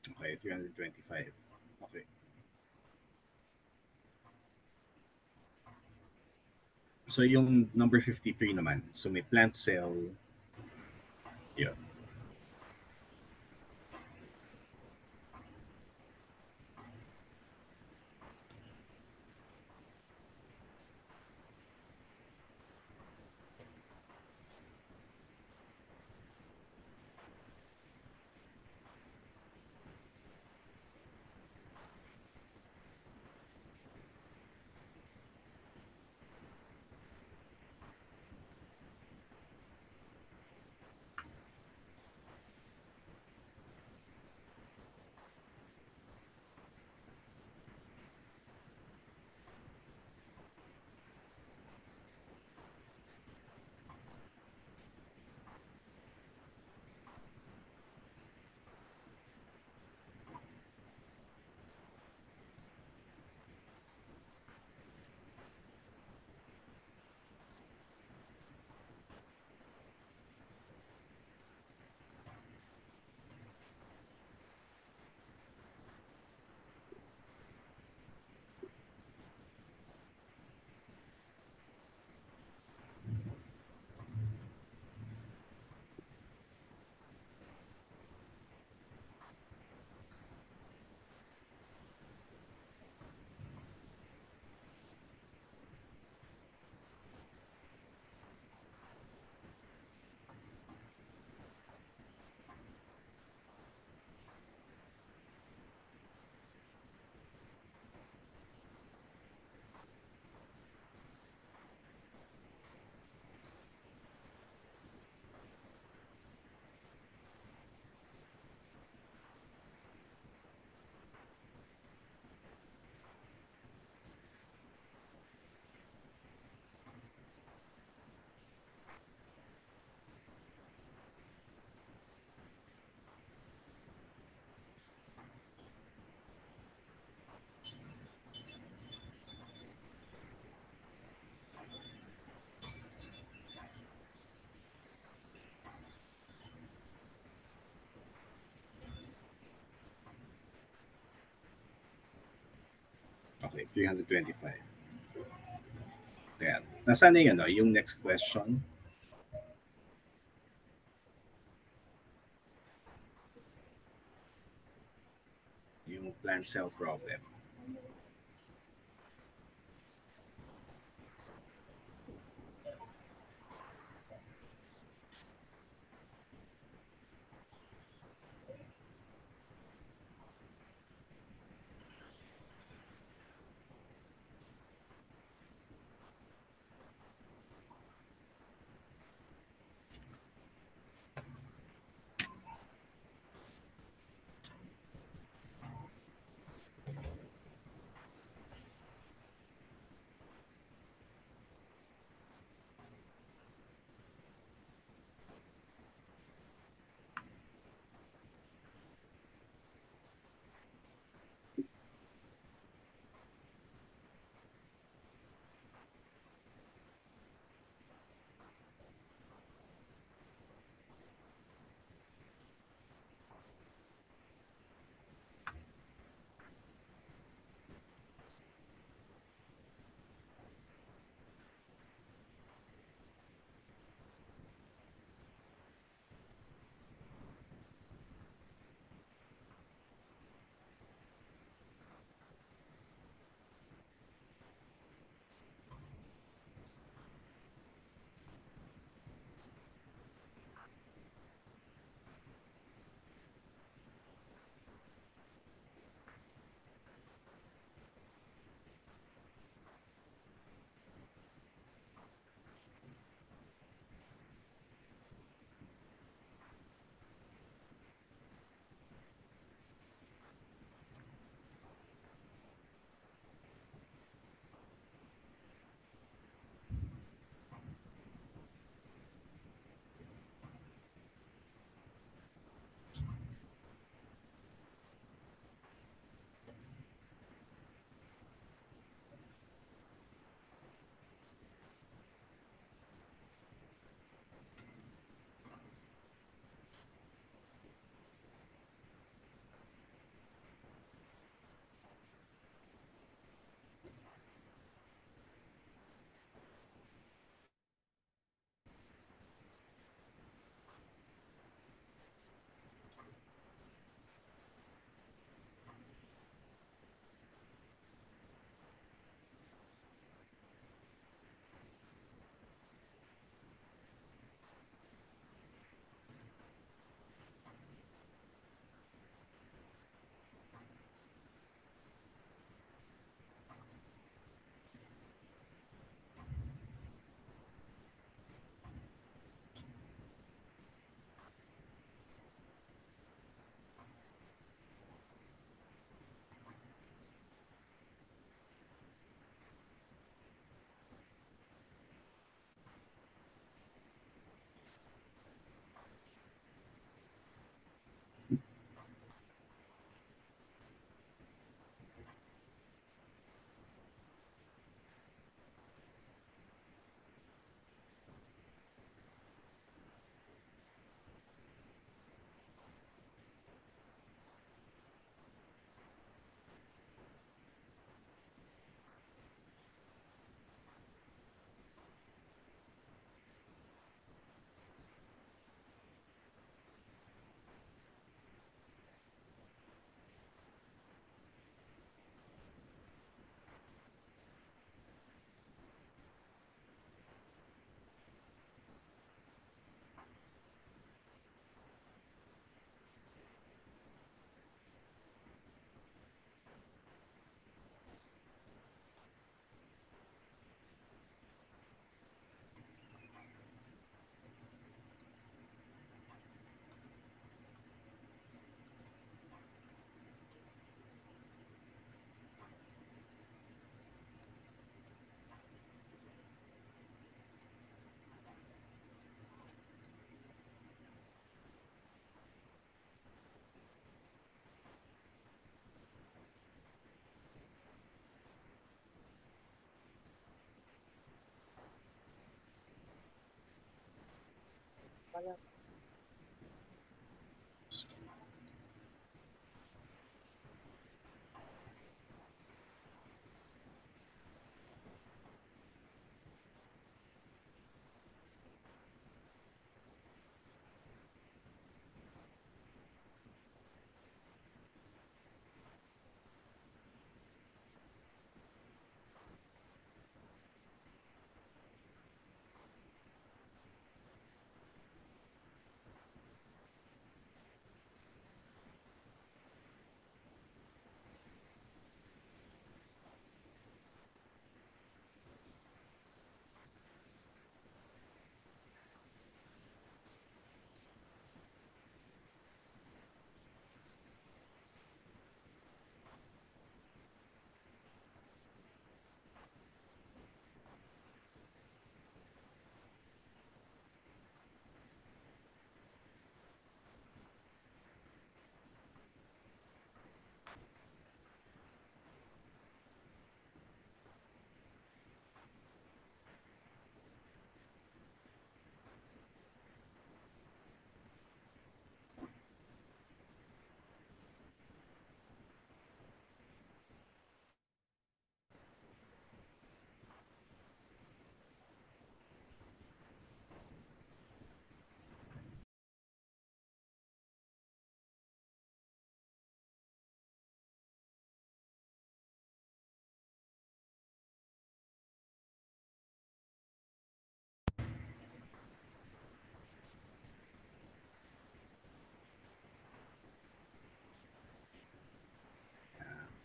Okay, 325. Okay. So yung number 53 naman. So may plant cell. Yeah. Okay, 325. Kaya, nasaan na yung, ano, yung next question? Yung plant cell problem.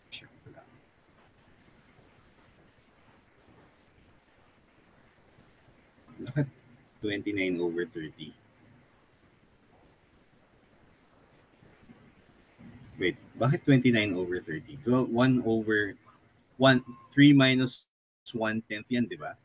Check ko lang. Bakit 29/30? Wait, bakit 29/30? 1 over 1, 3 minus 1/10 yan, di ba?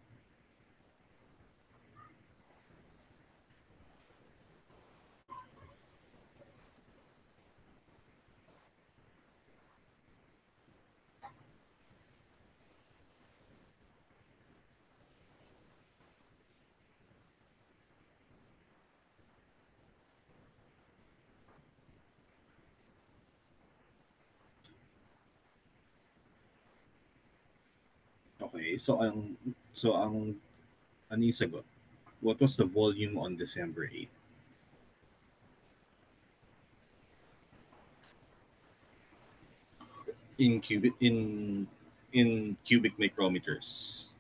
Okay, so ang ano yung sagot? What was the volume on December 8 in cubic micrometers?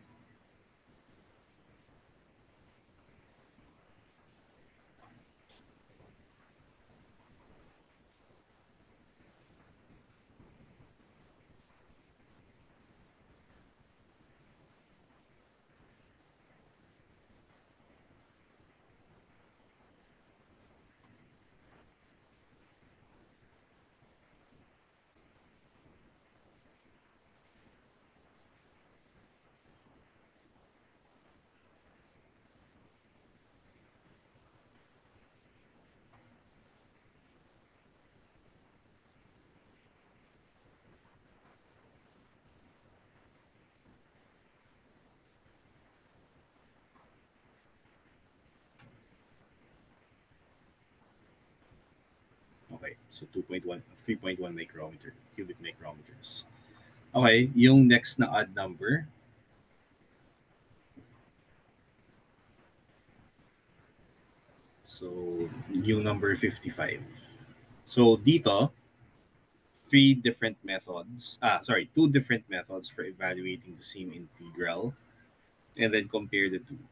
Okay, so 2.1, 3.1 micrometer, cubic micrometers. Okay, yung next na odd number, so yung number 55. So dito, two different methods for evaluating the same integral, and then compare the two.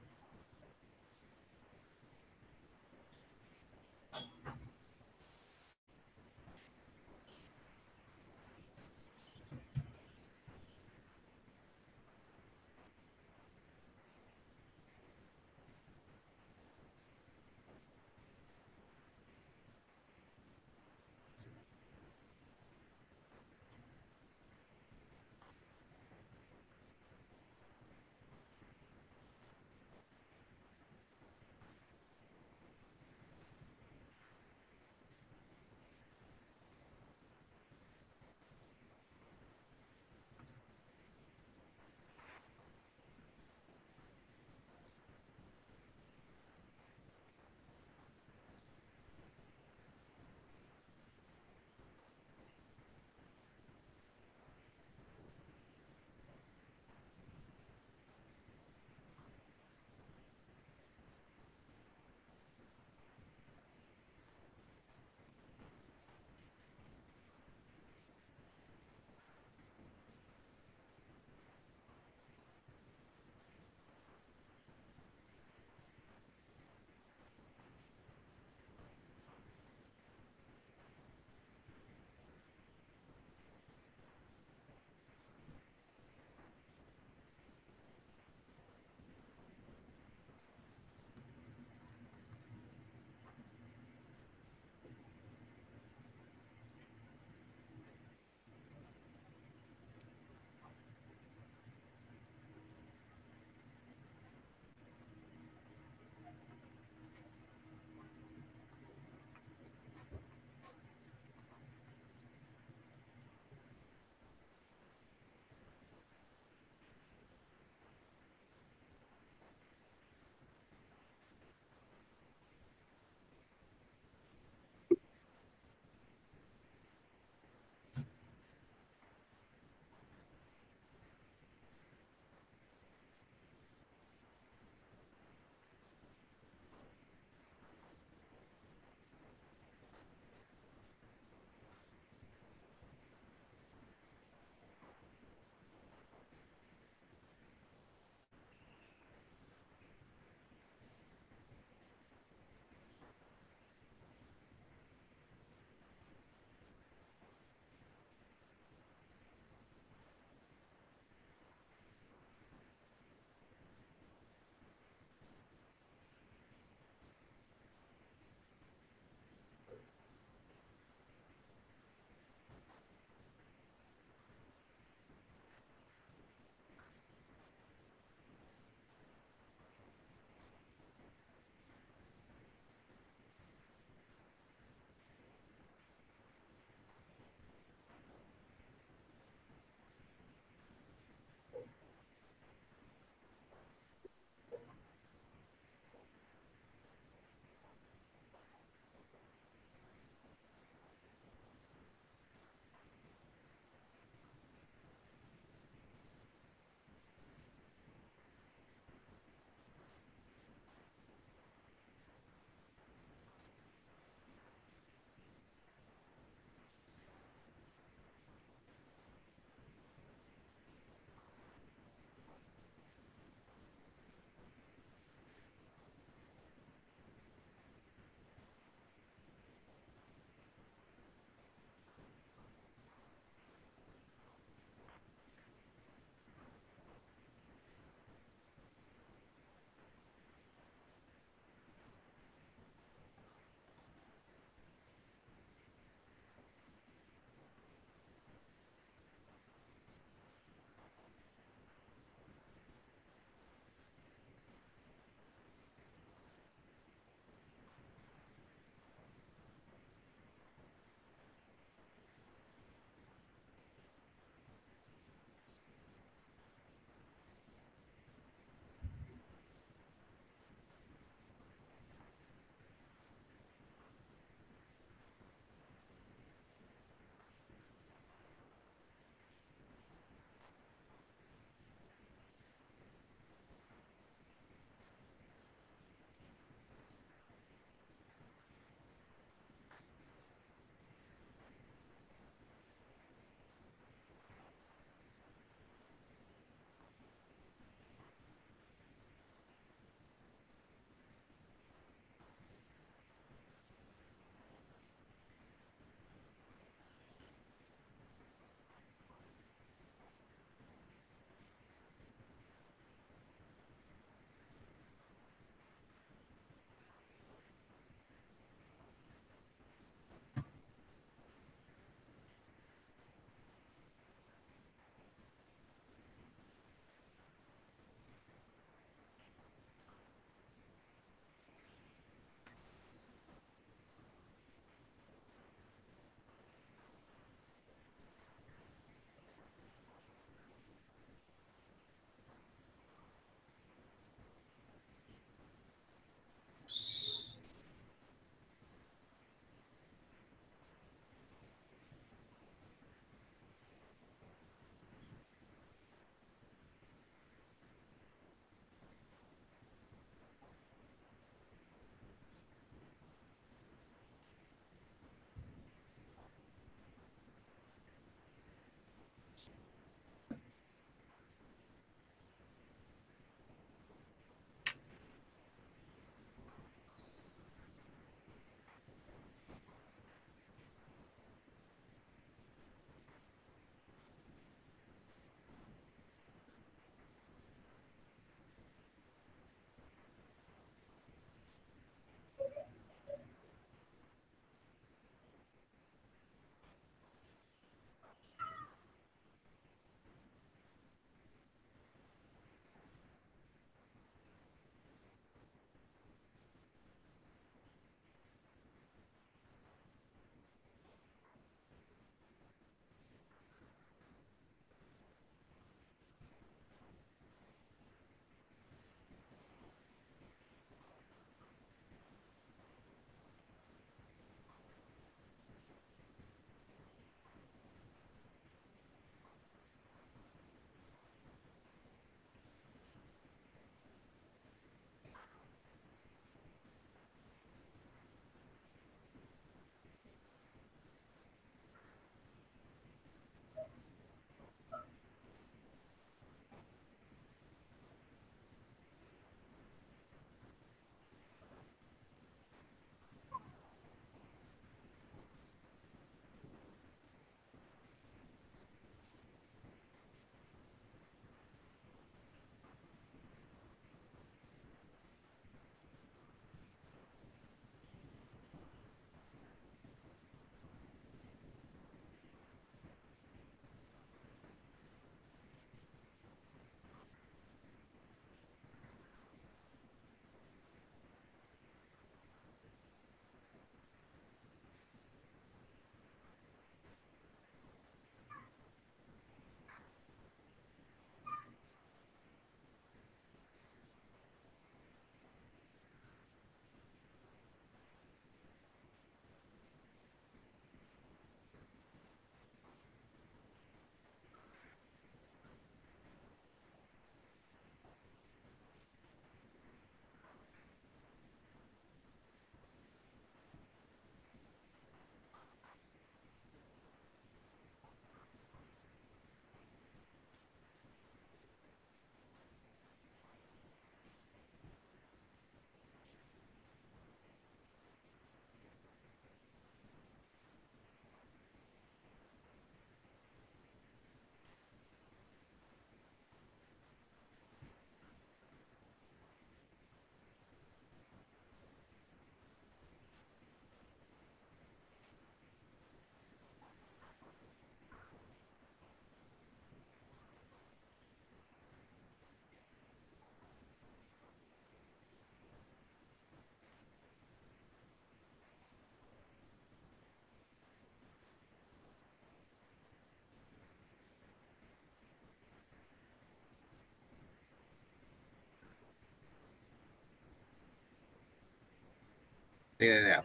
Tingnan na.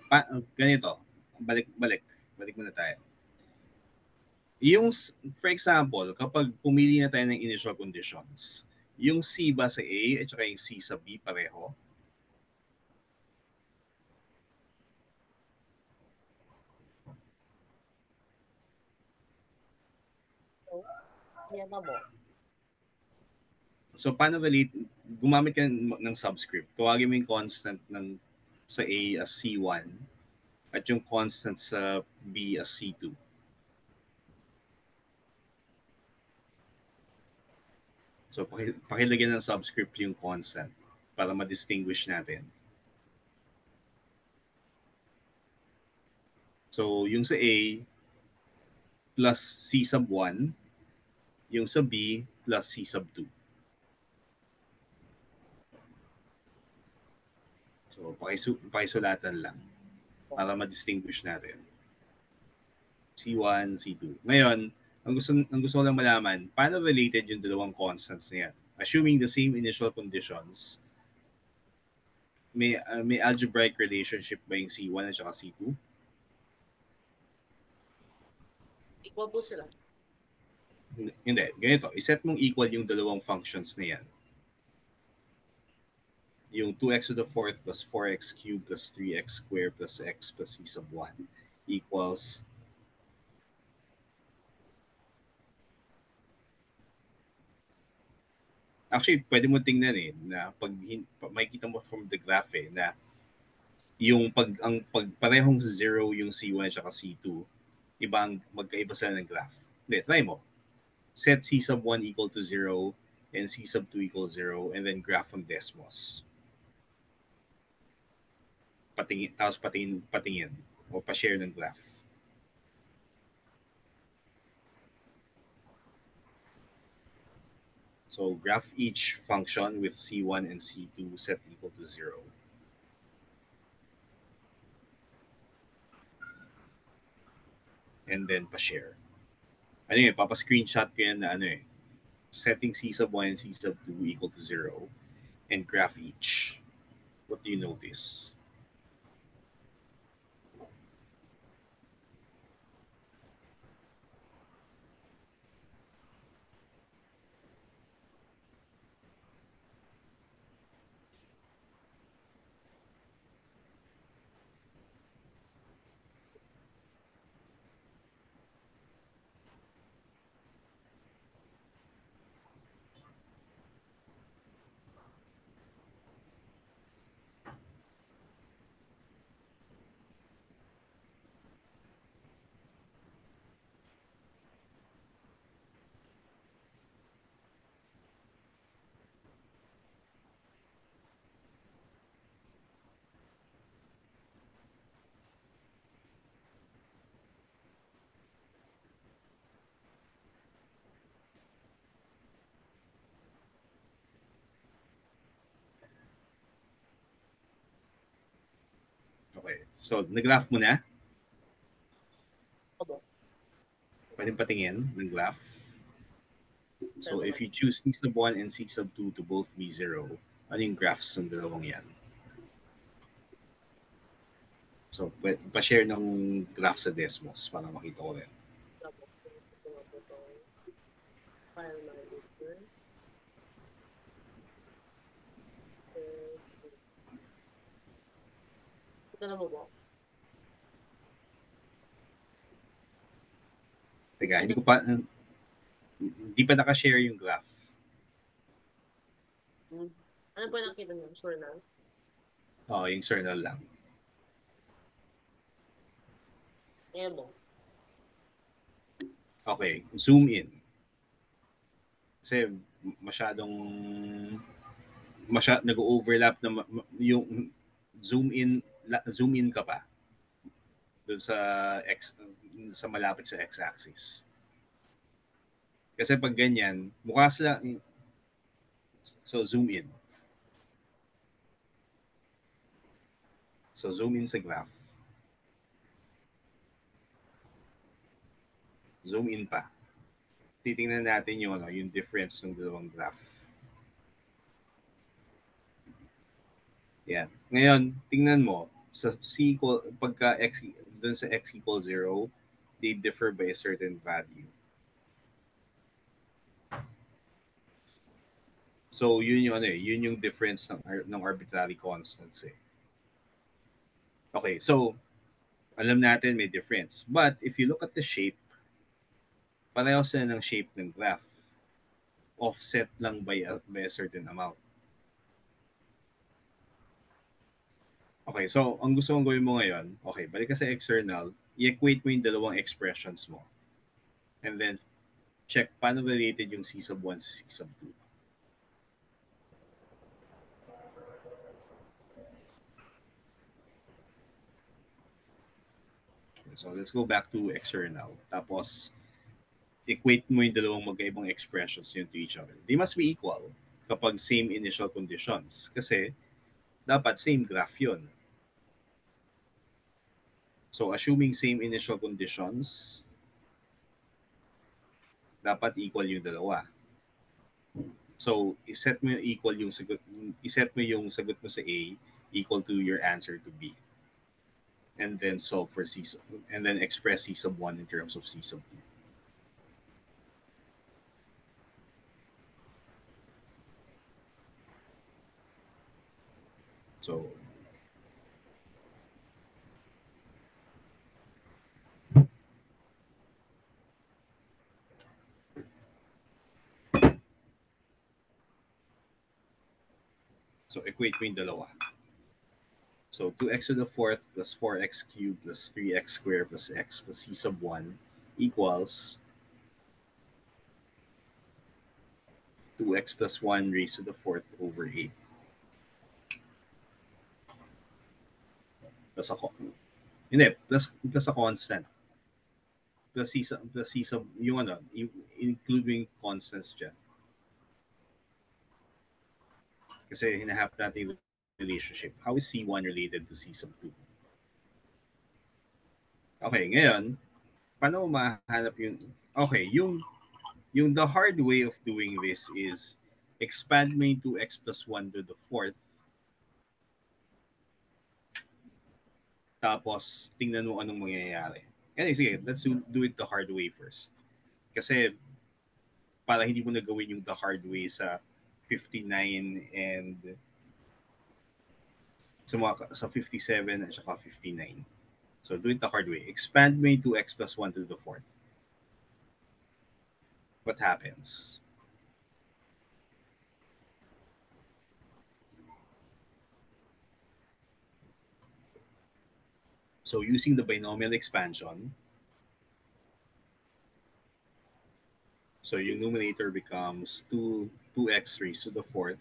Ganito. Balik muna tayo. Yung, for example, kapag pumili na tayo ng initial conditions, yung C ba sa A at saka yung C sa B pareho? Yan na mo. So, paano gumamit ka ng subscript. Tawagin mo yung constant sa A as C1 at yung constant sa B as C2. So, pakilagyan ng subscript yung constant para ma-distinguish natin. So, yung sa A plus C sub 1, yung sa B plus C sub 2. So, pakisulatan lang para ma-distinguish natin. C1, C2. Ngayon, ang gusto ko lang malaman, paano related yung dalawang constants na yan? Assuming the same initial conditions, may algebraic relationship ba yung C1 at saka C2? Equal po sila. Hindi. Ganito, iset mong equal yung dalawang functions na yan. Yung 2x to the fourth plus 4x cubed plus 3x squared plus x plus c sub 1 equals actually, pwede mo tingnan na pag makikita mo from the graph na yung pag parehong 0 yung C1 at C2, magkaiba sila ng graph. Hindi, try mo. Set C sub 1 equal to 0 and C sub 2 equals 0 and then graph from Desmos. Tapos patingin o pa-share ng graph. So graph each function with C1 and C2 set equal to 0. And then pa-share. Ano yun, papa-screenshot ko yan na setting C sub 1 and C sub 2 equal to 0 and graph each. What do you notice? Okay. So, nag-graph mo na? Opo. Pwede patingin ng graph. So, if you choose C sub 1 and C sub 2 to both be 0, ano yung graphs ng dalawang yan? So, pa-share ng graph sa Desmos para makita ko rin. File manager. Ito na mo ba? Teka, hindi pa nakashare yung graph. Ano po nakita niyo? Sure na? Oo, yung kernel lang. Ayan mo. Okay, zoom in. Kasi nag-overlap na yung zoom in ka pa doon sa malapit sa x-axis. Kasi pag ganyan, mukha sila, so zoom in. So zoom in sa graph. Zoom in pa. Titingnan natin yung difference ng dalawang graph. Yan. Ngayon, tingnan mo, sa C equal, pagka x, dun sa x equals 0, they differ by a certain value. So, yun yung ano eh, yun yung difference ng arbitrary constants eh. Okay, so, alam natin may difference. But, if you look at the shape, pareho sila ng shape ng graph. Offset lang by a certain amount. Okay, so, ang gusto kong gawin mo ngayon, okay, balik ka sa external, i-equate mo yung dalawang expressions mo. And then, check paano related yung C sub 1 sa C sub 2. So, let's go back to external. Tapos, equate mo yung dalawang magkaibang expressions yun to each other. They must be equal kapag same initial conditions. Kasi, dapat same graph yun. So, assuming same initial conditions, dapat equal yung dalawa. So, iset mo yung sagot mo sa A equal to your answer to B. And then solve for C sub, and then express C sub 1 in terms of C sub 2. So, equate mo yung dalawa. So, 2x to the fourth plus 4x cubed plus 3x squared plus x plus C sub 1 equals 2x plus 1 raised to the fourth over 8. Plus a, hindi, plus a constant. Plus C sub, yung ano, including constants dyan. Kasi hinahanap natin yung relationship. How is C1 related to C sub 2? Okay, ngayon, paano mahanap yung... Okay, yung the hard way of doing this is expand mo yung 2x plus 1 to the fourth. Tapos, tingnan mo anong mangyayari. Kaya sige, let's do it the hard way first. Kasi, para hindi mo na gawin yung the hard way sa 59 and sa 57 at saka 59. So, do it the hard way. Expand mo yung 2x plus 1 to the fourth. What happens? So, using the binomial expansion, so yung numerator becomes 2x raised to the fourth.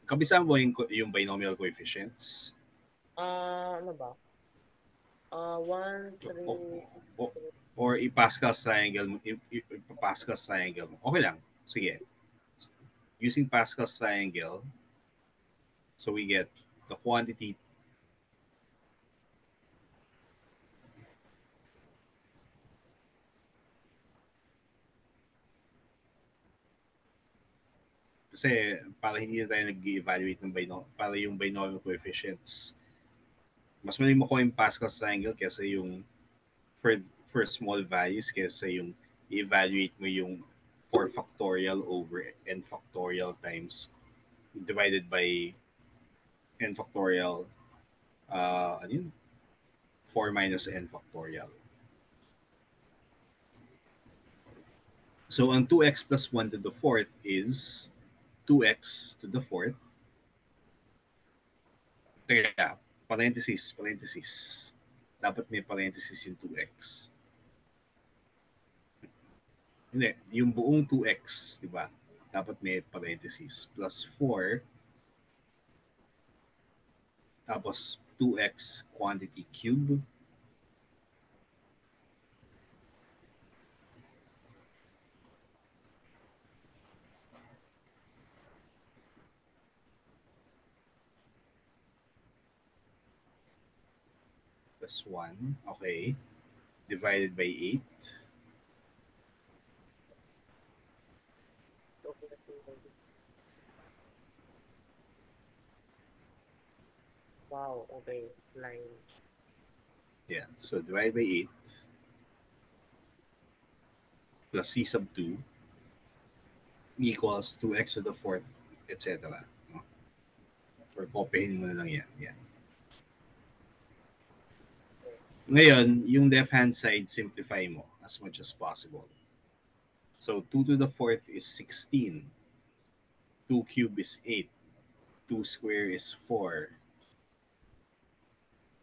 Kabisa mo yung binomial coefficients? Ano ba? 1, 3, or i-Pascal's triangle, i-Pascal's triangle mo. Okay lang. Sige. Using Pascal's triangle, so we get the quantity kasi para hindi na tayo nag-evaluate ng para yung binomial coefficients. Mas mali mo ko yung Pascal's triangle kaysa yung for small values kaysa yung i-evaluate mo yung 4 factorial over n factorial times divided by n factorial ano yun? 4 minus n factorial. So, ang 2x plus 1 to the fourth is 2x to the fourth. Teka, parenthesis. Dapat may parenthesis yung 2x. Hindi, yung buong 2x, di ba? Dapat may parenthesis. Plus 4, tapos 2x quantity cube. plus 1. Okay. Divided by 8. Wow, okay. Line. Yeah. So divide by 8 plus c sub 2 equals 2x to the fourth, etc. No? Or copyhin mo na lang yan. Yan. Ngayon, yung left hand side, simplify mo as much as possible. So 2 to the fourth is 16. 2 cube is 8. 2 square is 4.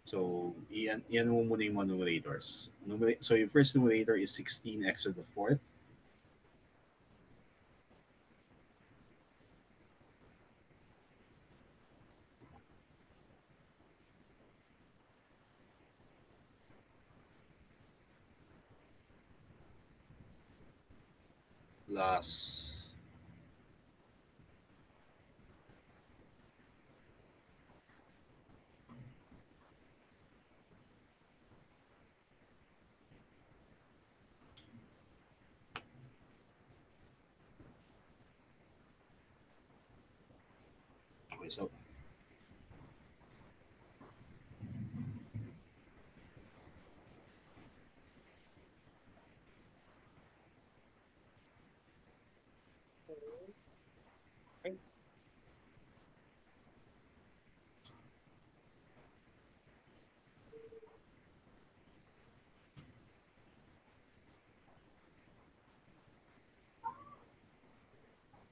So, iyan mo muna yung mga numerators. So, yung first numerator is 16x to the fourth plus, okay, so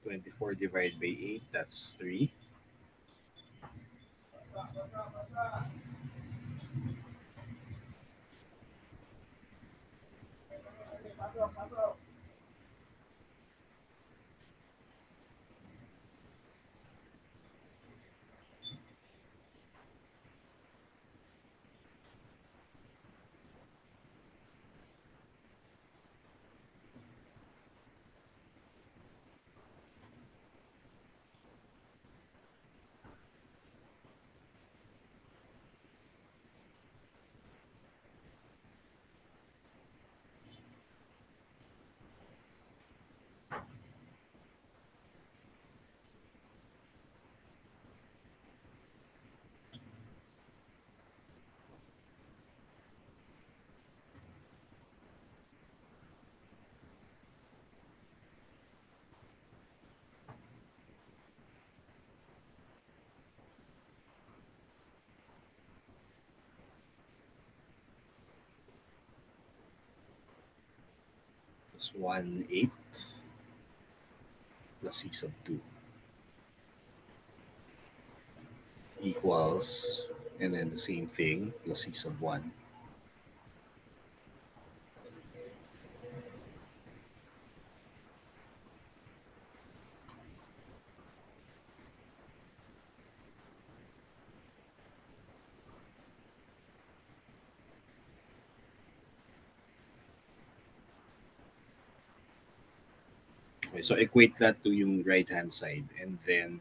24 divided by 8, that's 3. Plus 1, 8 plus c sub 2 equals, and then the same thing, plus c sub 1. Okay, so equate that to yung right hand side, and then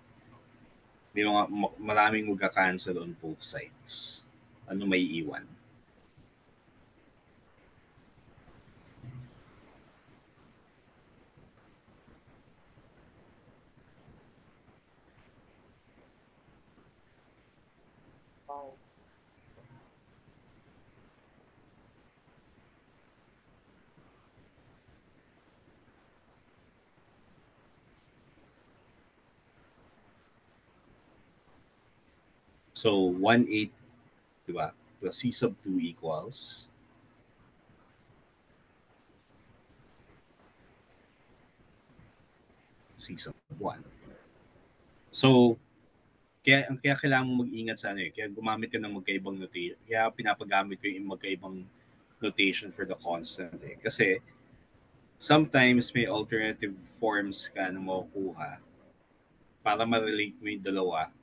may mga maraming magka-cancel on both sides. Ano may iwan? Wow. So 1, 8, di ba? Plus c sub 2 equals c sub 1. So, kaya kailangan mo mag-ingat sa ano eh. Kaya gumamit ka ng magkaibang notation. Kaya pinapagamit ko yung magkaibang notation for the constant eh. Kasi sometimes may alternative forms ka na makukuha para ma-relate mo yung dalawa.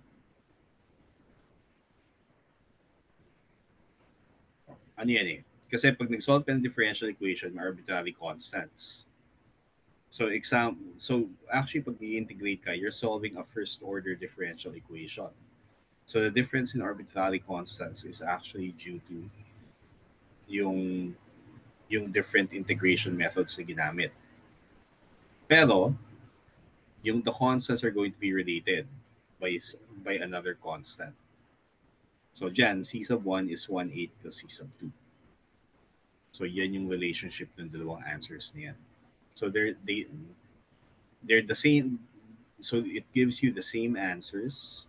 Ano yan eh? Kasi pag nag-solve ka ng differential equation, may arbitrary constants. So actually pag i-integrate ka, you're solving a first order differential equation. So the difference in arbitrary constants is actually due to yung different integration methods na ginamit. Pero yung the constants are going to be related by another constant. So dyan, C sub 1 is 1/8 plus C sub 2. So yan yung relationship ng dalawang answers niyan. So they're the same. So it gives you the same answers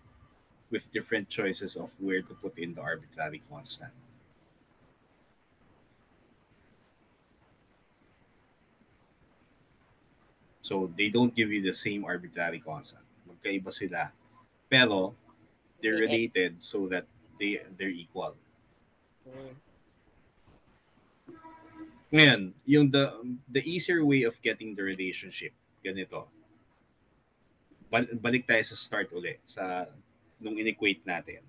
with different choices of where to put in the arbitrary constant. So they don't give you the same arbitrary constant. Magkaiba sila. Pero they're related so that they're equal. Mm. Ngayon, yung the easier way of getting the relationship, ganito. Balik tayo sa start uli, sa nung inequate natin.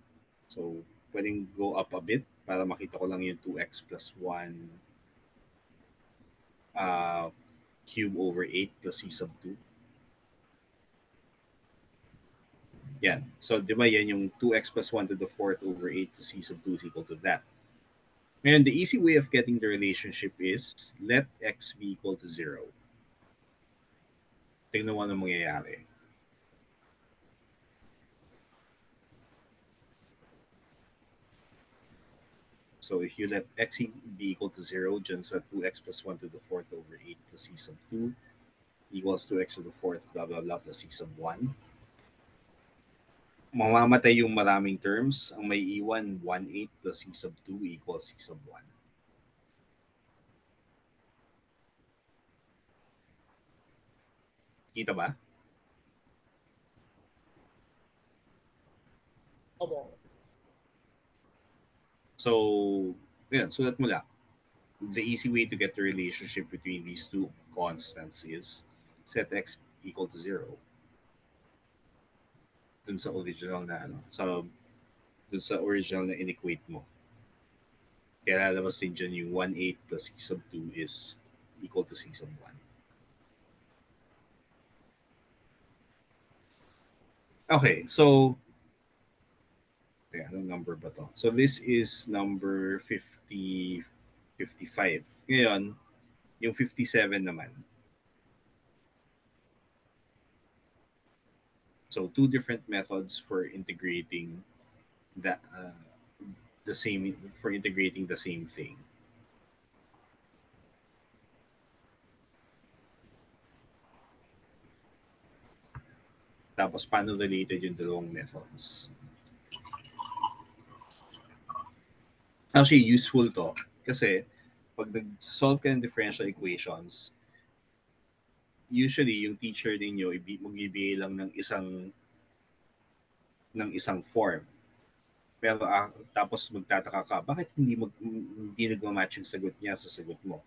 So, pwedeng go up a bit para makita ko lang yung 2x plus 1 cube over 8 plus c sub 2. Yan. So, di ba yan yung 2x plus 1 to the 4th over 8 to c sub 2 is equal to that. Ngayon, the easy way of getting the relationship is let x be equal to 0. Tingnan mo ano mangyayari. So if you let x be equal to 0, dyan sa 2x plus 1 to the 4th over 8 plus c sub 2 equals 2x to the 4th blah blah blah plus c sub 1. Mamamatay yung maraming terms. Ang may iwan, 1/8 plus c sub 2 equals c sub 1. Kita ba? Opo. So, yan, sulat mo lang. The easy way to get the relationship between these two constants is set x equal to 0. Dun sa original na dun sa original na inequate mo. Kaya lalabas din dyan yung 1/8 plus c sub 2 is equal to c sub 1. Okay, so anong number ba to? So this is number 50, 55. Ngayon, yung 57 naman. So two different methods for integrating that the same thing. Tapos paano related yung dalawang methods? Actually, useful to kasi pag nag-solve ka ng differential equations, usually yung teacher ninyo magbibigay lang ng isang form. Pero tapos magtataka ka, bakit hindi nagma-match yung sagot niya sa sagot mo?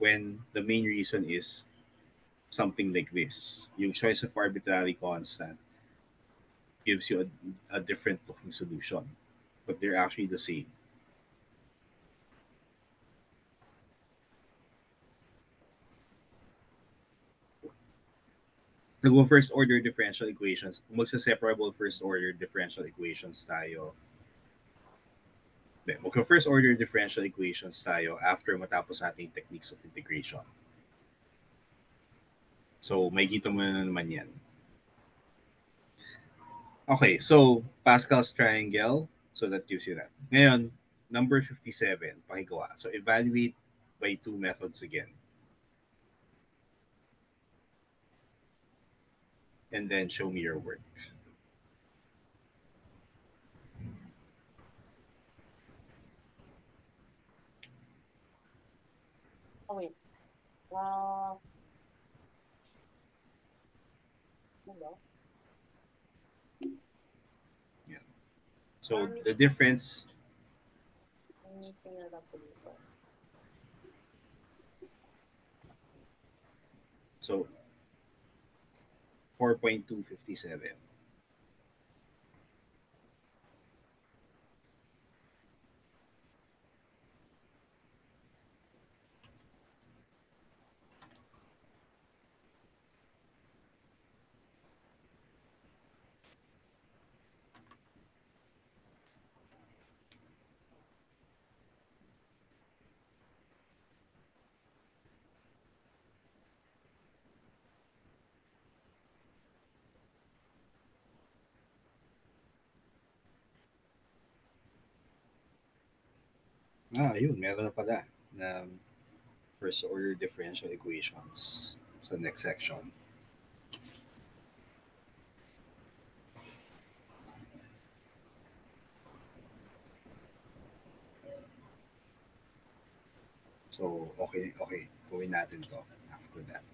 When the main reason is something like this. Yung choice of arbitrary constant gives you a different looking solution. But they're actually the same. Nag-first order differential equations. Magsa-separable first order differential equations tayo. Mag-first order differential equations tayo after matapos ating techniques of integration. So, may kita mo na naman yan. Okay, so Pascal's triangle. So that gives you that. Ngayon, number 57, pakigawa. So evaluate by two methods again. And then show me your work. Oh, wait. Hello? Yeah. So the difference. Anything na po dito. So 4.257. Yun, meron na pala na first order differential equations sa next section. So, okay, okay. Gawin natin to after that.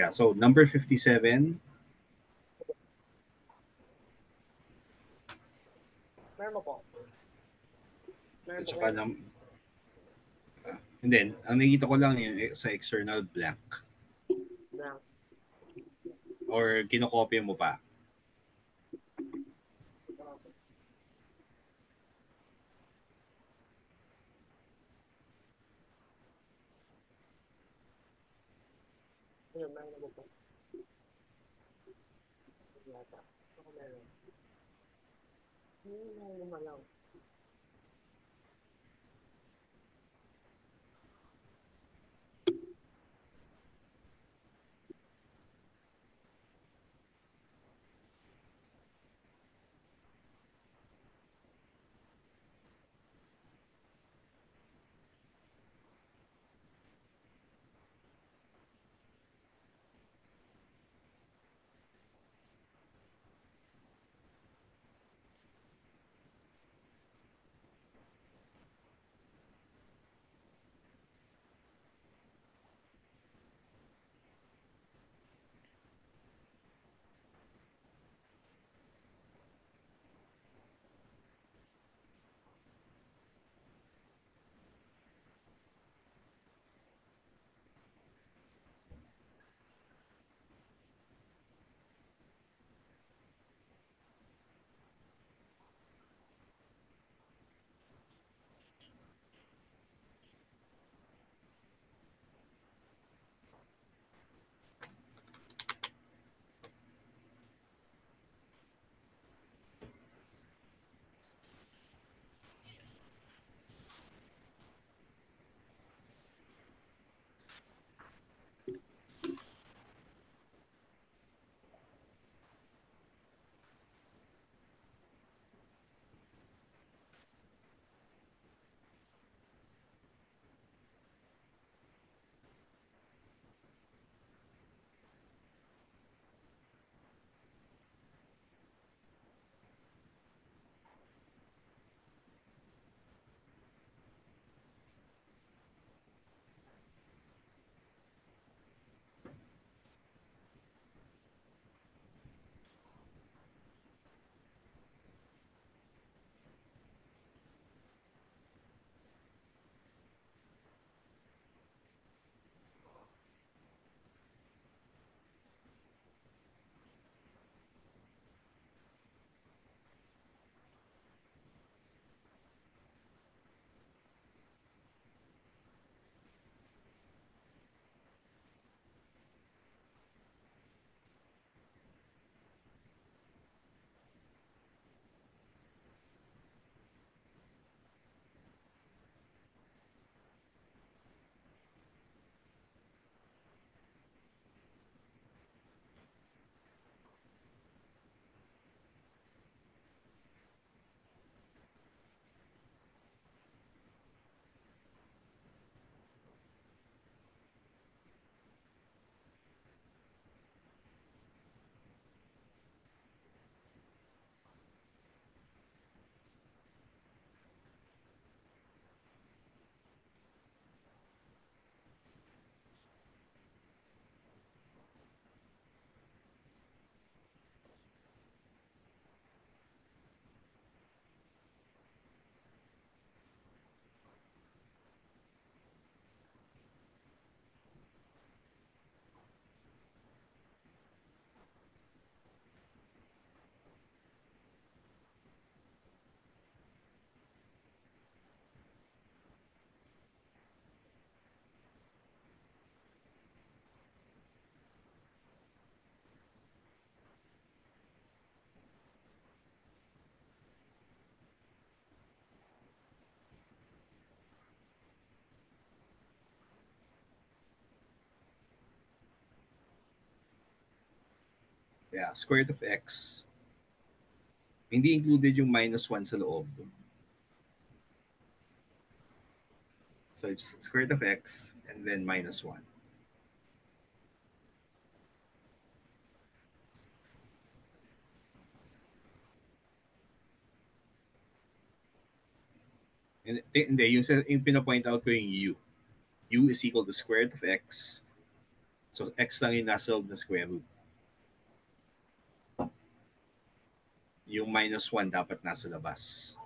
Yeah, so number 57, Meron mo po. Meron at po saka kayo. and then, ang nakikita ko lang yung sa external blank. Blank. Or kinokopya mo pa. Ayun, meron mo po. Yata. Ako meron. Luma lang. Kaya square root of x, hindi included yung minus 1 sa loob. So it's square root of x and then minus 1. Hindi, yung pinapoint out ko yung u. U is equal to square root of x. So x lang yung nasa loob ng square root. Yung minus 1 dapat nasa labas.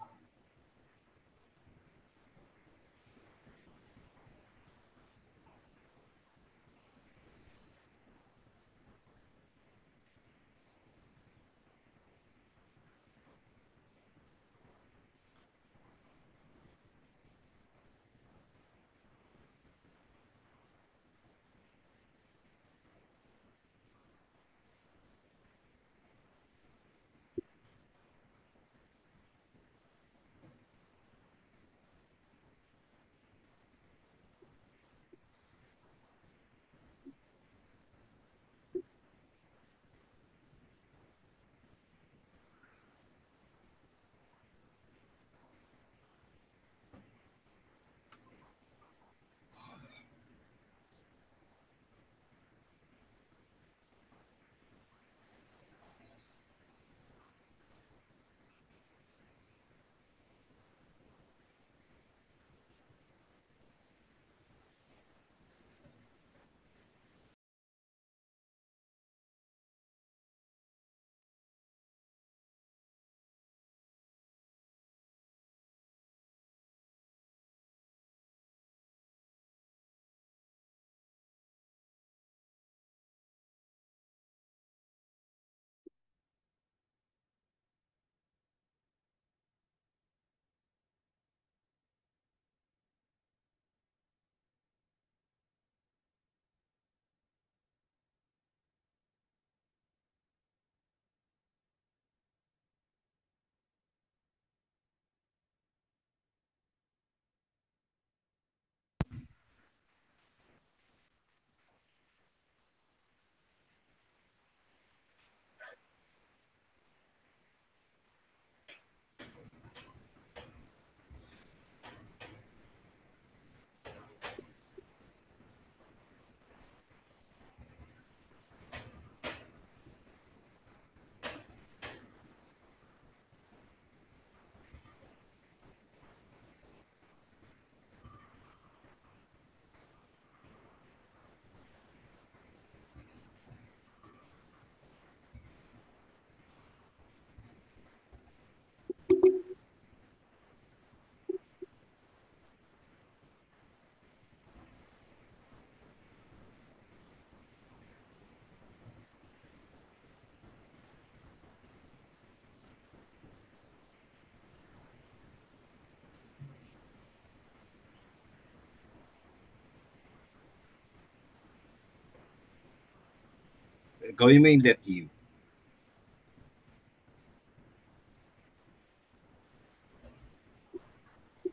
Gawin mo yung det u.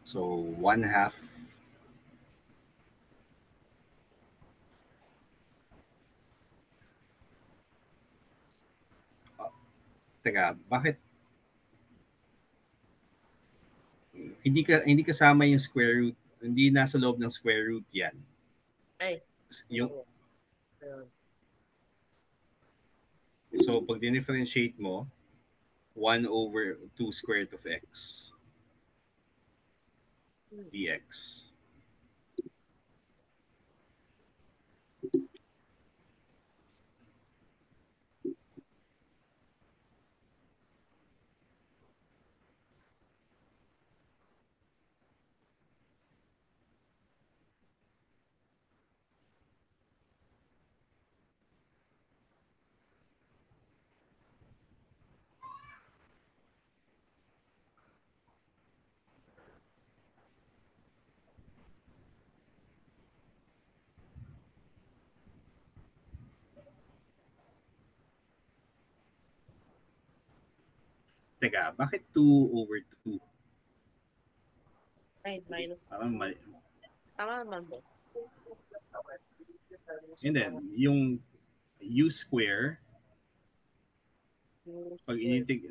So 1/2 teka, bakit hindi kasama yung square root? Hindi nasa loob ng square root 'yan. Ay, Yung ayun. so pag differentiate mo 1/2 square root of x dx. Teka, bakit 2/2? Ay, minus. Parang mali. Tama naman ba? And then, yung u square Pag inintig,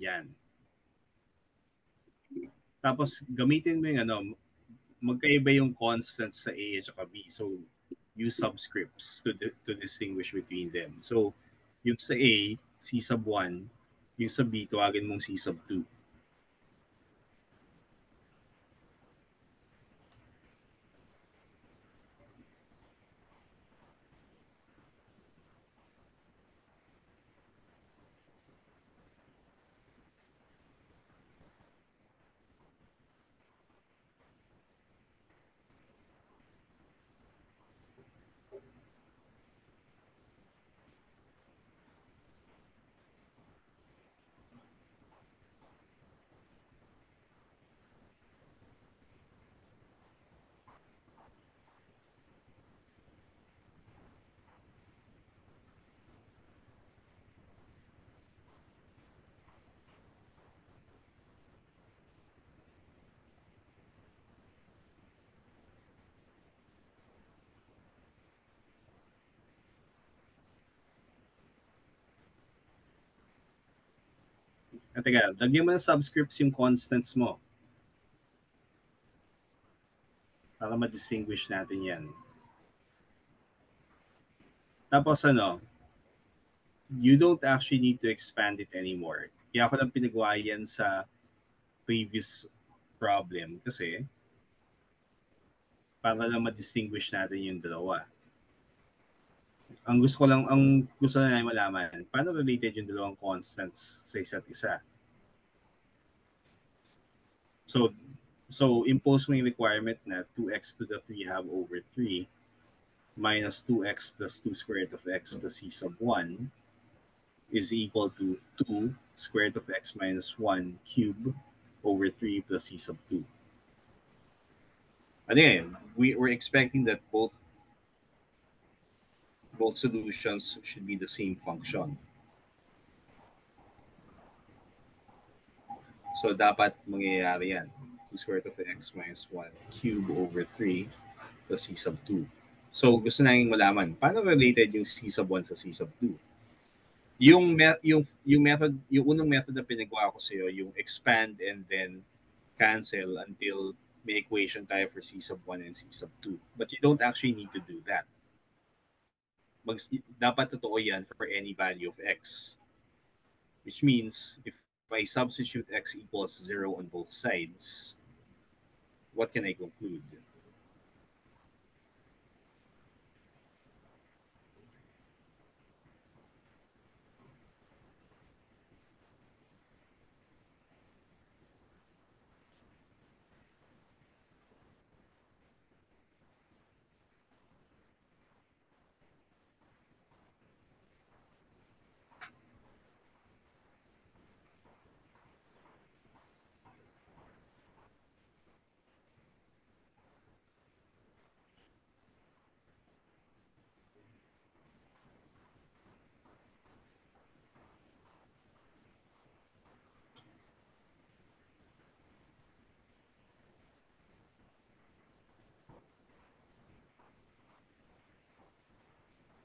yan. Tapos gamitin mo yung ano, magkaiba yung constants sa A at saka B. So use subscripts to distinguish between them. So yung sa A, C sub 1, yung sa B, tawagin mong C sub 2. At teka, lagyan mo ng subscripts yung constants mo para ma-distinguish natin yan. Tapos ano, you don't actually need to expand it anymore. Kaya ako lang pinagawa yan sa previous problem kasi para lang ma-distinguish natin yung dalawa. Ang gusto na namin malaman, paano related yung dalawang constants sa isa't isa? So impose mo yung requirement na 2x to the 3 half over 3 minus 2x plus 2 square root of x plus c sub 1 is equal to 2 square root of x minus 1 cube over 3 plus c sub 2. Again, we're expecting that both solutions should be the same function. So dapat mangyayari yan. 2 square root of x minus 1 cube over 3 plus c sub 2. So gusto namin malaman, paano related yung c sub 1 sa c sub 2? Yung method, yung unang method na pinagawa ko sa iyo, yung expand and then cancel until may equation tayo for c sub 1 and c sub 2. But you don't actually need to do that. Dapat totoo yan for any value of x. Which means, if I substitute x equals 0 on both sides, what can I conclude?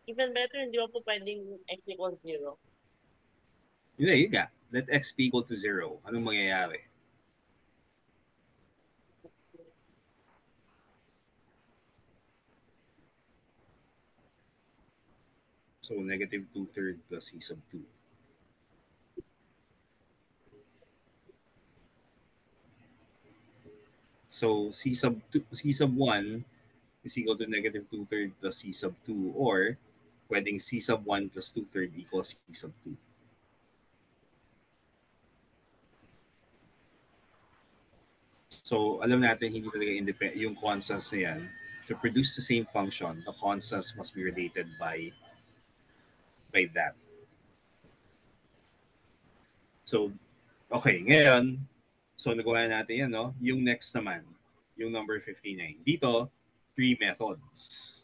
Even better, hindi mo po pwedeng x equals 0. Yun nga. Let x be equal to 0. Anong mangyayari? So negative 2/3 plus c sub 2. So c sub 1 is equal to negative 2/3 plus c sub 2, or pwedeng c sub 1 plus 2/3 equals c sub 2. So alam natin hindi talaga independent yung constants na yan. To produce the same function, the constants must be related by that. So, okay, ngayon, so nagawa natin yan, no? Yung next naman, yung number 59. Dito, 3 methods.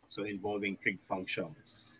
So, involving trig functions.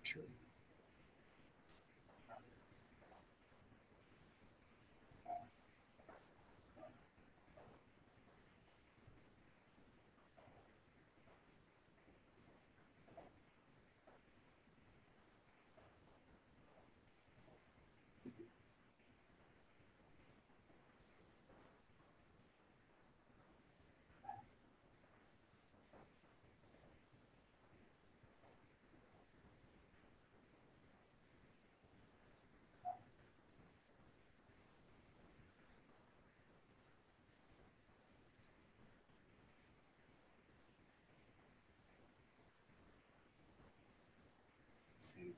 True. Same.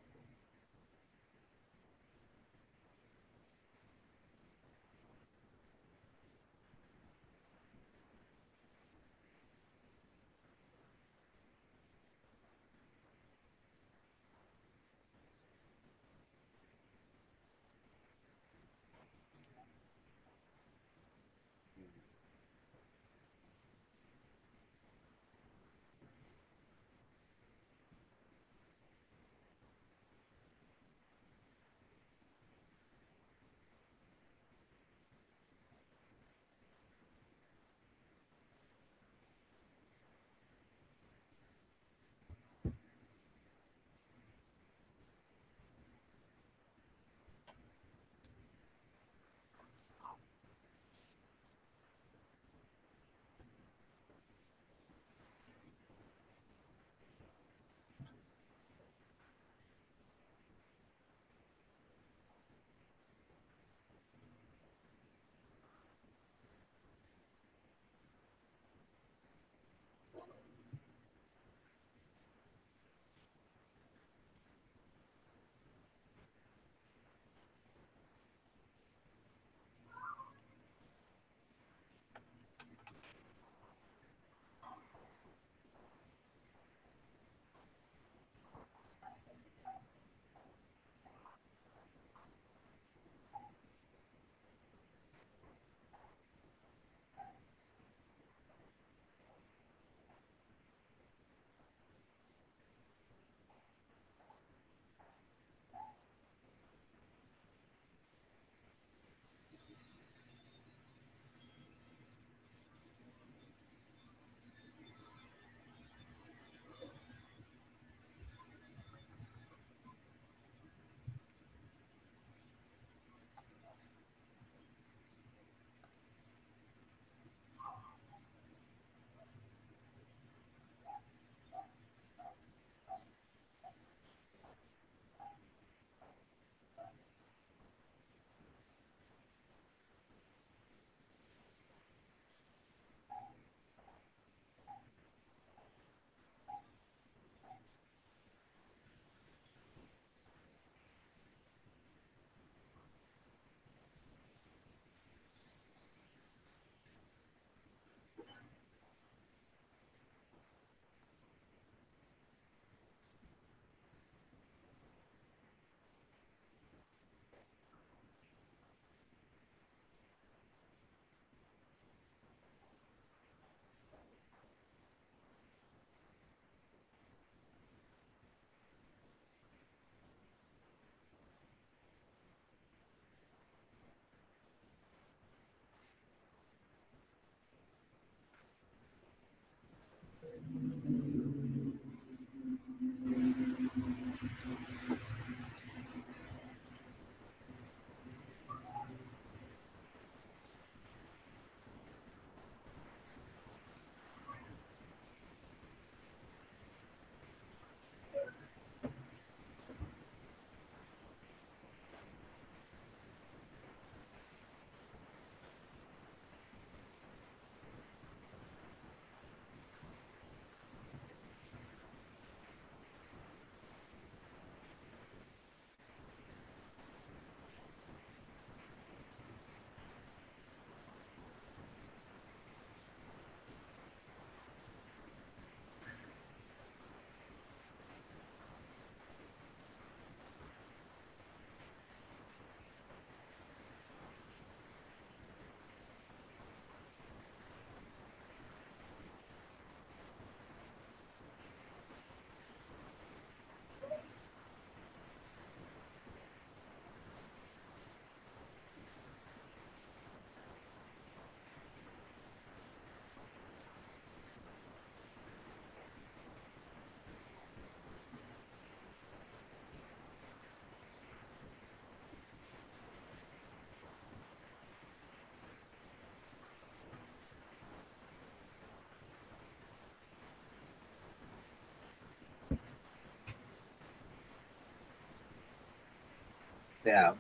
Kaya,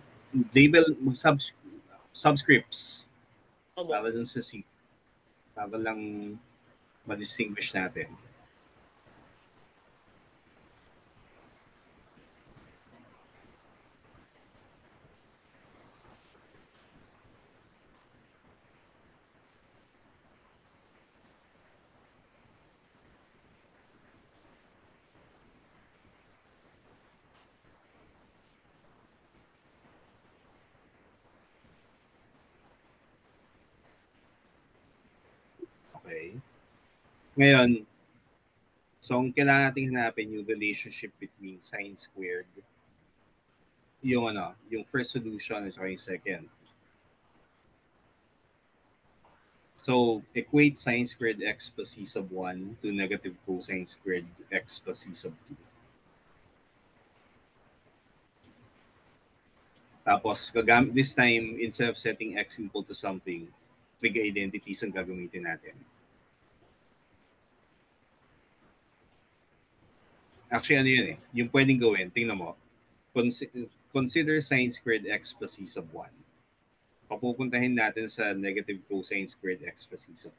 label, subscripts Opo. para dun sa C. Para lang ma-distinguish natin. Okay? Ngayon, so ang kailangan natin hanapin yung relationship between sine squared, yung ano, yung first solution at saka yung second. So, equate sine squared x plus c sub 1 to negative cosine squared x plus c sub 2. Tapos, this time, instead of setting x equal to something, trig identities ang gagamitin natin. Actually, ano yun eh, yung pwedeng gawin, tingnan mo, consider sine squared x plus c sub 1. Papupuntahin natin sa negative cosine squared x plus c sub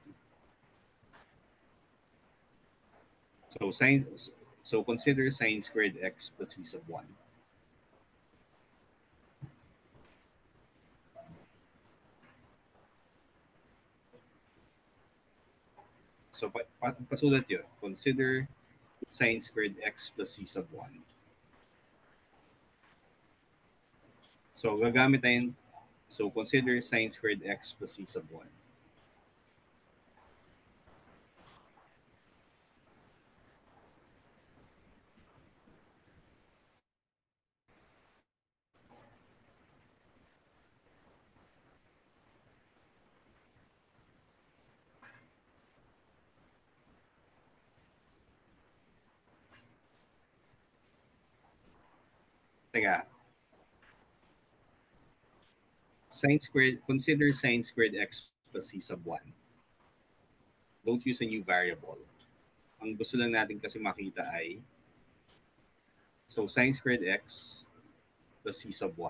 2. So consider sine squared x plus c sub 1. So pasulat yun. Consider sine squared x plus c sub 1. So gagamit tayo. So consider sine squared x plus c sub 1. Teka, consider sine squared x plus c sub 1. Don't use a new variable. Ang gusto lang natin kasi makita ay so sine squared x plus c sub 1.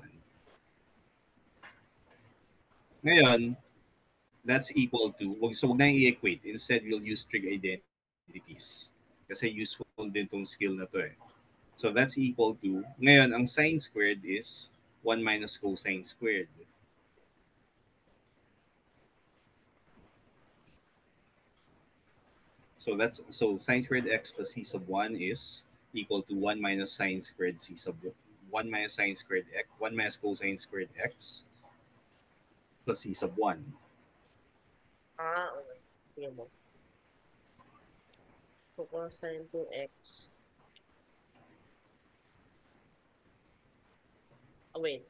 Ngayon, that's equal to, wag na i-equate. Instead, we'll use trig identities. Kasi useful din tong skill na to eh. So that's equal to, ngayon, ang sine squared is 1 minus cosine squared. So sine squared x plus c sub 1 is equal to 1 minus sine squared c sub 1 minus sine squared x, 1 minus cosine squared x plus c sub 1. Okay. Sige mo. So, cosine 2x. Oh, wait.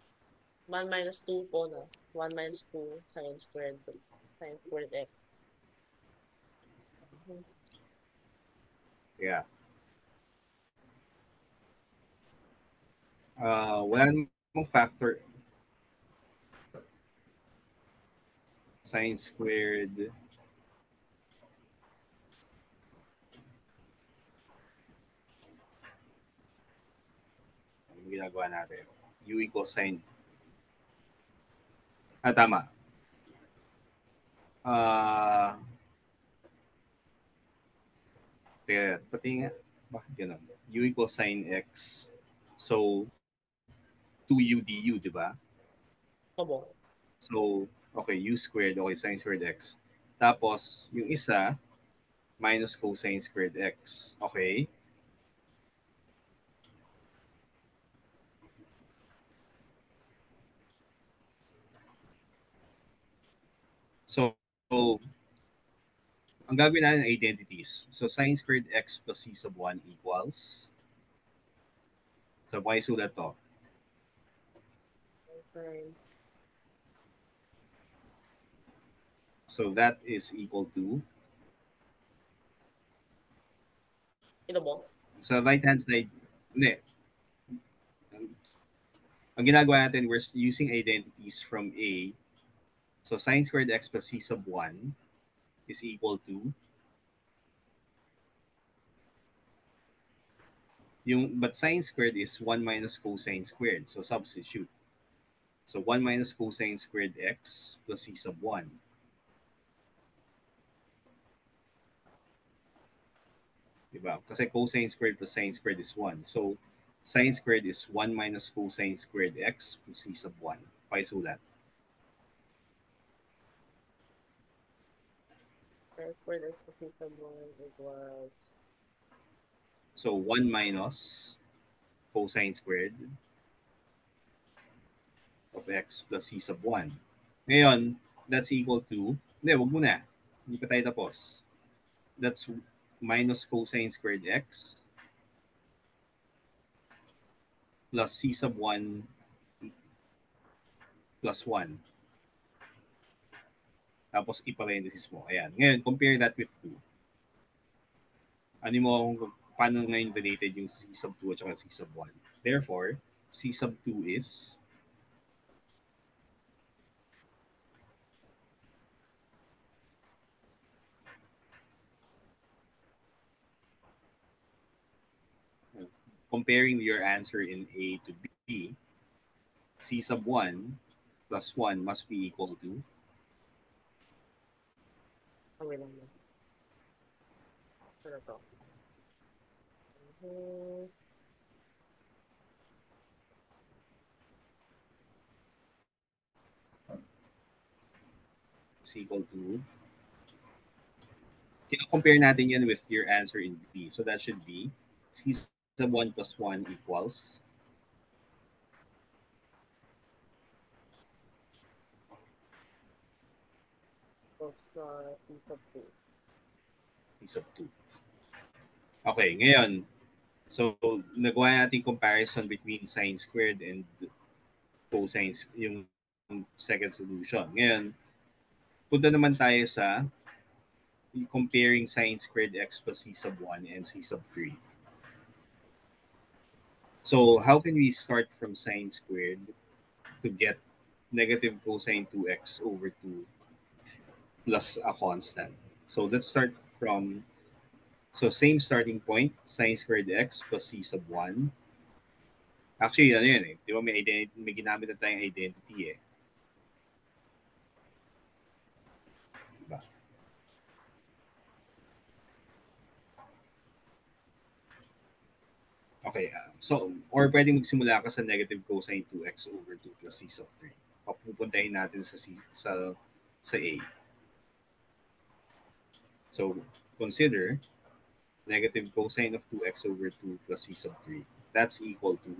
1 minus 2 po, no? 1 minus 2 sine squared x. Mhm. Yeah. Wala namang factor. Sine squared. Ano ginagawa natin? U equals sine. Tama. Teka, pati nga, bakit ganun? U equals sine x. So, 2u du, di ba? Opo. So, okay, u squared, okay, sine squared x. Tapos, yung isa, minus cosine squared x. Okay? So ang gagawin natin ng identities. So, sine squared x plus c sub 1 equals, so, pakisulat to. Sine. So, that is equal to, Ito po? sa right-hand side, hindi. Ang ginagawa natin, we're using identities from A. So, sine squared x plus c sub 1 is equal to, but sine squared is 1 minus cosine squared. So, substitute. So 1 minus cosine squared x plus c sub 1. Diba? Kasi cosine squared plus sine squared is 1. So sine squared is 1 minus cosine squared x plus c sub 1. Paisulat. Sine squared x plus c sub 1 equals So 1 minus cosine squared of x plus c sub 1. Ngayon, that's equal to, hindi, wag muna. Hindi pa tayo tapos. That's minus cosine squared x plus c sub 1 plus 1. Tapos i-parenthesis mo. Ayan. Ngayon, compare that with 2. Ano mo kung paano ngayon related yung c sub 2 at saka c sub 1. Therefore, c sub 2 is comparing your answer in A to B, c sub 1 plus 1 must be equal to wait lang. Ano to? Mhm. is equal to compare natin yan with your answer in B. So that should be c sub 1 plus 1 equals So, c sub 2. c sub 2. Okay, ngayon, so nagawa natin comparison between sine squared and cosine, yung second solution. Ngayon, punta naman tayo sa comparing sine squared x plus c sub 1 and c sub 3. So how can we start from sine squared to get negative cosine 2x over 2 plus a constant? So let's start from, so same starting point, sine squared x plus c sub 1. Actually, ano yun eh. Di ba may ginamit na tayong identity eh. Diba? Okay, so, or pwedeng magsimula ka sa negative cosine 2x over 2 plus c sub 3. Papupuntahin natin sa A. So, consider negative cosine of 2x over 2 plus c sub 3. That's equal to,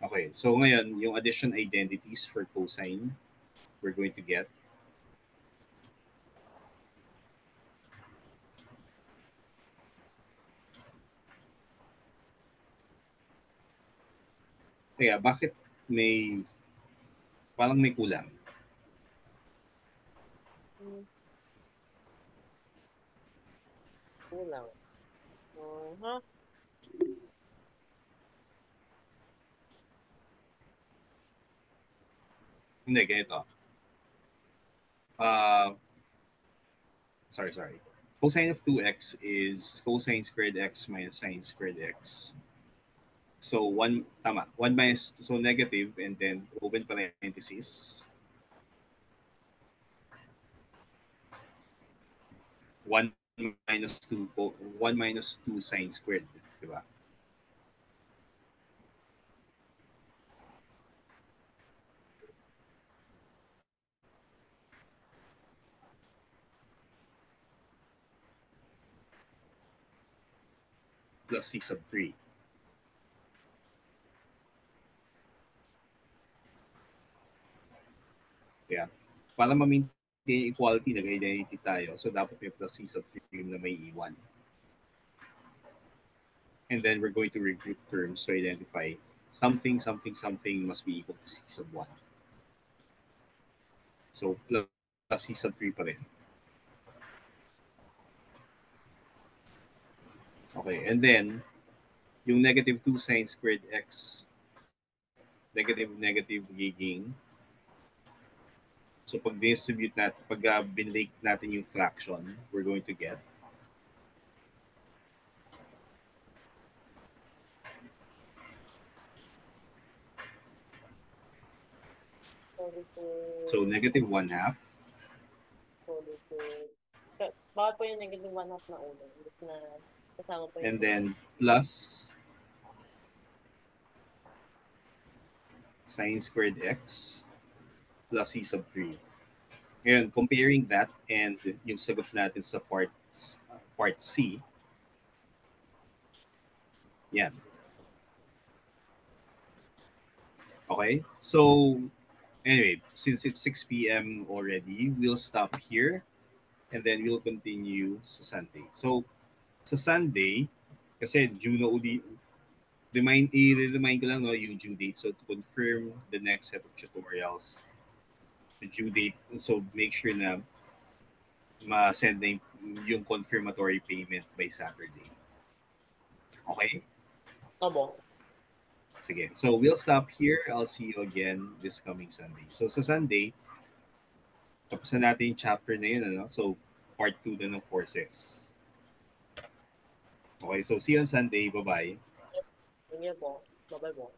okay, so ngayon, yung addition identities for cosine, we're going to get kaya bakit parang may kulang? Kulang. Uh-huh. Hindi, ganito. Uh, sorry. Cosine of 2x is cosine squared x minus sine squared x. So 1, tama, 1 minus, so negative, and then open parenthesis, 1 minus 2, 1 minus 2 sine squared, di ba? Plus c sub 3. Yeah. Para ma-maintain equality, nag-identity tayo. So dapat may plus c sub 3 na may iwan. And then we're going to regroup terms to identify something must be equal to c sub 1. So plus c sub 3 pa rin. Okay, and then yung negative 2 sine squared x, negative giging. So pag distribute natin, pag binlake natin yung fraction, we're going to get So, negative 1/2. Bakit po yung negative 1/2 na una? Imbes na kasama po yung And then, plus sine squared x plus c sub 3. Ngayon, comparing that and yung sagot natin sa part C, yan. Okay? So, anyway, since it's 6 p.m. already, we'll stop here and then we'll continue sa Sunday. So, sa Sunday, kasi due na uli, i-remind ko lang no, yung due date. So, to confirm the next set of tutorials, the due date, so make sure na ma-send na yung confirmatory payment by Saturday. Okay? Opo. Sige. So, we'll stop here. I'll see you again this coming Sunday. So, sa Sunday, tapos na natin yung chapter na yun. Ano? So, part 2 na ng forces. Okay, so see you on Sunday. Bye-bye. Sige po. Bye-bye po.